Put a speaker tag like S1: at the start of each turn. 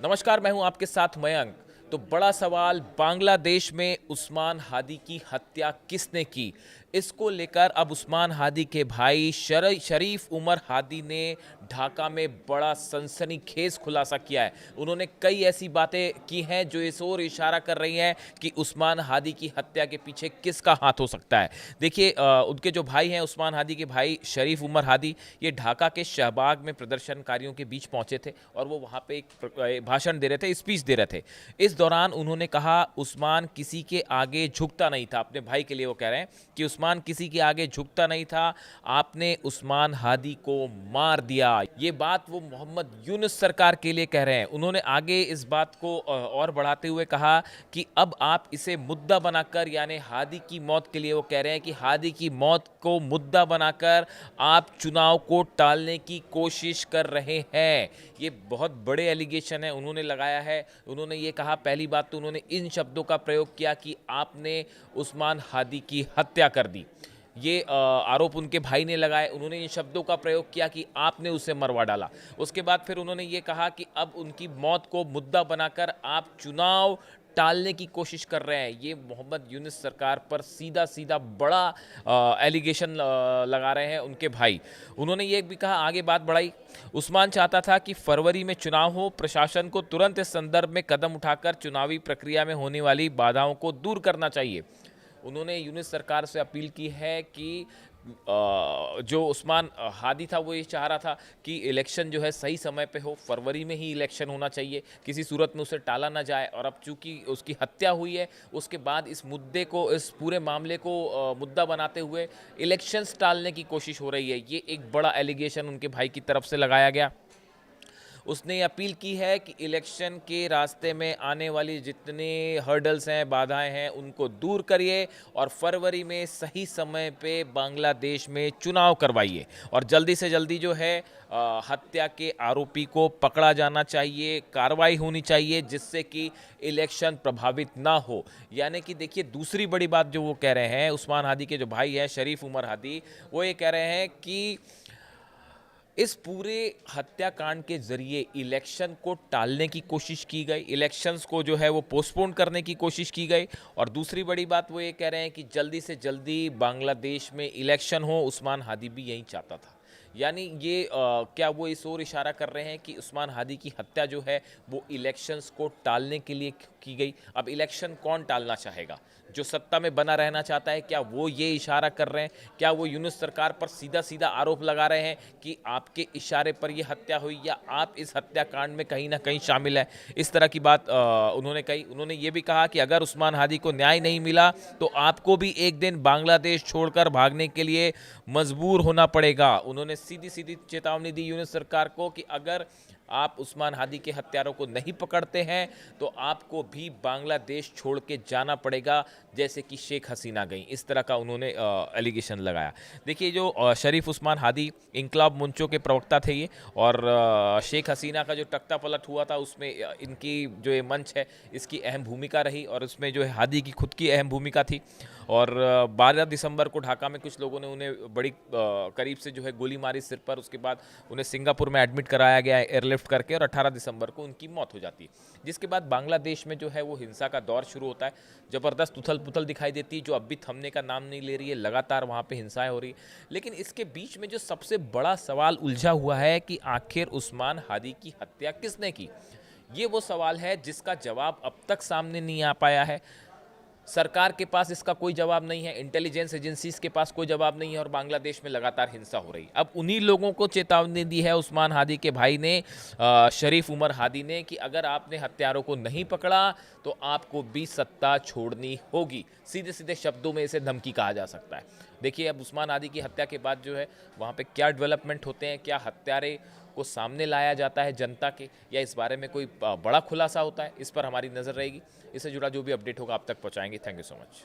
S1: नमस्कार, मैं हूं आपके साथ मयंक। तो बड़ा सवाल, बांग्लादेश में उस्मान हादी की हत्या किसने की? इसको लेकर अब उस्मान हादी के भाई शरीफ उमर हादी ने ढाका में बड़ा सनसनीखेज खुलासा किया है। उन्होंने कई ऐसी बातें की हैं जो इस ओर इशारा कर रही हैं कि उस्मान हादी की हत्या के पीछे किसका हाथ हो सकता है। देखिए, उनके जो भाई हैं, उस्मान हादी के भाई शरीफ उमर हादी, ये ढाका के शहबाग में प्रदर्शनकारियों के बीच पहुंचे थे और वो वहां पे एक भाषण दे रहे थे, स्पीच दे रहे थे। इस दौरान उन्होंने कहा उस्मान किसी के आगे झुकता नहीं था। अपने भाई के लिए वो कह रहे हैं कि उस्मान किसी के आगे झुकता नहीं था, आपने उस्मान हादी को मार दिया। ये बात वो मोहम्मद यूनुस सरकार के लिए कह रहे हैं। उन्होंने आगे इस बात को और बढ़ाते हुए कहा कि अब आप इसे मुद्दा बनाकर, यानी हादी की मौत के लिए वो कह रहे हैं कि हादी की मौत को मुद्दा बनाकर आप चुनाव को टालने की कोशिश कर रहे हैं। ये बहुत बड़े एलिगेशन है उन्होंने लगाया है। उन्होंने ये कहा, पहली बात तो उन्होंने इन शब्दों का प्रयोग किया कि आपने उस्मान हादी की हत्या कर दी। ये आरोप उनके भाई ने लगाए। उन्होंने इन शब्दों का प्रयोग किया कि आपने उसे मरवा डाला। उसके बाद फिर उन्होंने ये कहा कि अब उनकी मौत को मुद्दा बनाकर आप चुनाव टालने की कोशिश कर रहे हैं। ये मोहम्मद यूनुस सरकार पर सीधा सीधा बड़ा एलिगेशन लगा रहे हैं उनके भाई। उन्होंने ये भी कहा, आगे बात बढ़ाई, उस्मान चाहता था कि फरवरी में चुनाव हो, प्रशासन को तुरंत इस संदर्भ में कदम उठाकर चुनावी प्रक्रिया में होने वाली बाधाओं को दूर करना चाहिए। उन्होंने यूनुस सरकार से अपील की है कि जो उस्मान हादी था वो ये चाह रहा था कि इलेक्शन जो है सही समय पे हो, फरवरी में ही इलेक्शन होना चाहिए, किसी सूरत में उसे टाला ना जाए। और अब चूंकि उसकी हत्या हुई है, उसके बाद इस मुद्दे को, इस पूरे मामले को मुद्दा बनाते हुए इलेक्शंस टालने की कोशिश हो रही है। ये एक बड़ा एलिगेशन उनके भाई की तरफ से लगाया गया। उसने अपील की है कि इलेक्शन के रास्ते में आने वाली जितने हर्डल्स हैं, बाधाएं हैं, उनको दूर करिए और फरवरी में सही समय पे बांग्लादेश में चुनाव करवाइए और जल्दी से जल्दी जो है हत्या के आरोपी को पकड़ा जाना चाहिए, कार्रवाई होनी चाहिए जिससे कि इलेक्शन प्रभावित ना हो। यानी कि देखिए, दूसरी बड़ी बात जो वो कह रहे हैं, उस्मान हादी के जो भाई हैं शरीफ उमर हादी, वो ये कह रहे हैं कि इस पूरे हत्याकांड के जरिए इलेक्शन को टालने की कोशिश की गई, इलेक्शंस को जो है वो पोस्टपोन करने की कोशिश की गई। और दूसरी बड़ी बात वो ये कह रहे हैं कि जल्दी से जल्दी बांग्लादेश में इलेक्शन हो। उस्मान हादी भी यही चाहता था। यानी ये क्या वो इस ओर इशारा कर रहे हैं कि उस्मान हादी की हत्या जो है वो इलेक्शंस को टालने के लिए की गई। अब इलेक्शन कौन टालना चाहेगा? जो सत्ता में बना रहना चाहता है, क्या वो ये इशारा कर रहे हैं? क्या वो यूनुस सरकार पर सीधा सीधा आरोप लगा रहे हैं कि आपके इशारे पर ये हत्या हुई या आप इस हत्याकांड में कहीं ना कहीं शामिल है? इस तरह की बात उन्होंने कही। उन्होंने ये भी कहा कि अगर उस्मान हादी को न्याय नहीं मिला तो आपको भी एक दिन बांग्लादेश छोड़कर भागने के लिए मजबूर होना पड़ेगा। उन्होंने सीधी सीधी चेतावनी दी यूनुस सरकार को कि अगर आप उस्मान हादी के हत्यारों को नहीं पकड़ते हैं तो आपको भी बांग्लादेश छोड़ के जाना पड़ेगा, जैसे कि शेख हसीना गई। इस तरह का उन्होंने एलिगेशन लगाया। देखिए, जो शरीफ उस्मान हादी इंकलाब मंचों के प्रवक्ता थे ये, और शेख हसीना का जो तख्ता पलट हुआ था उसमें इनकी जो ये मंच है इसकी अहम भूमिका रही और उसमें जो है हादी की खुद की अहम भूमिका थी। और 12 दिसंबर को ढाका में कुछ लोगों ने उन्हें बड़ी करीब से जो है गोली मारी सिर पर। उसके बाद उन्हें सिंगापुर में एडमिट कराया गया एयरलिफ्ट करके और 18 दिसंबर को उनकी मौत हो जाती है। जिसके बाद बांग्लादेश में जो है वो हिंसा का दौर शुरू होता है। ज़बरदस्त उथल पुथल दिखाई देती है जो अब भी थमने का नाम नहीं ले रही है। लगातार वहाँ पे हिंसाएं हो रही है। लेकिन इसके बीच में जो सबसे बड़ा सवाल उलझा हुआ है कि आखिर उस्मान हादी की हत्या किसने की, ये वो सवाल है जिसका जवाब अब तक सामने नहीं आ पाया है। सरकार के पास इसका कोई जवाब नहीं है, इंटेलिजेंस एजेंसीज के पास कोई जवाब नहीं है और बांग्लादेश में लगातार हिंसा हो रही है। अब उन्हीं लोगों को चेतावनी दी है उस्मान हादी के भाई ने, शरीफ उमर हादी ने, कि अगर आपने हत्यारों को नहीं पकड़ा तो आपको भी सत्ता छोड़नी होगी। सीधे सीधे शब्दों में इसे धमकी कहा जा सकता है। देखिए, अब उस्मान हादी की हत्या के बाद जो है वहाँ पे क्या डेवलपमेंट होते हैं, क्या हत्यारे को सामने लाया जाता है जनता के, या इस बारे में कोई बड़ा खुलासा होता है, इस पर हमारी नज़र रहेगी। इससे जुड़ा जो भी अपडेट होगा आप तक पहुँचाएंगे। Thank you so much.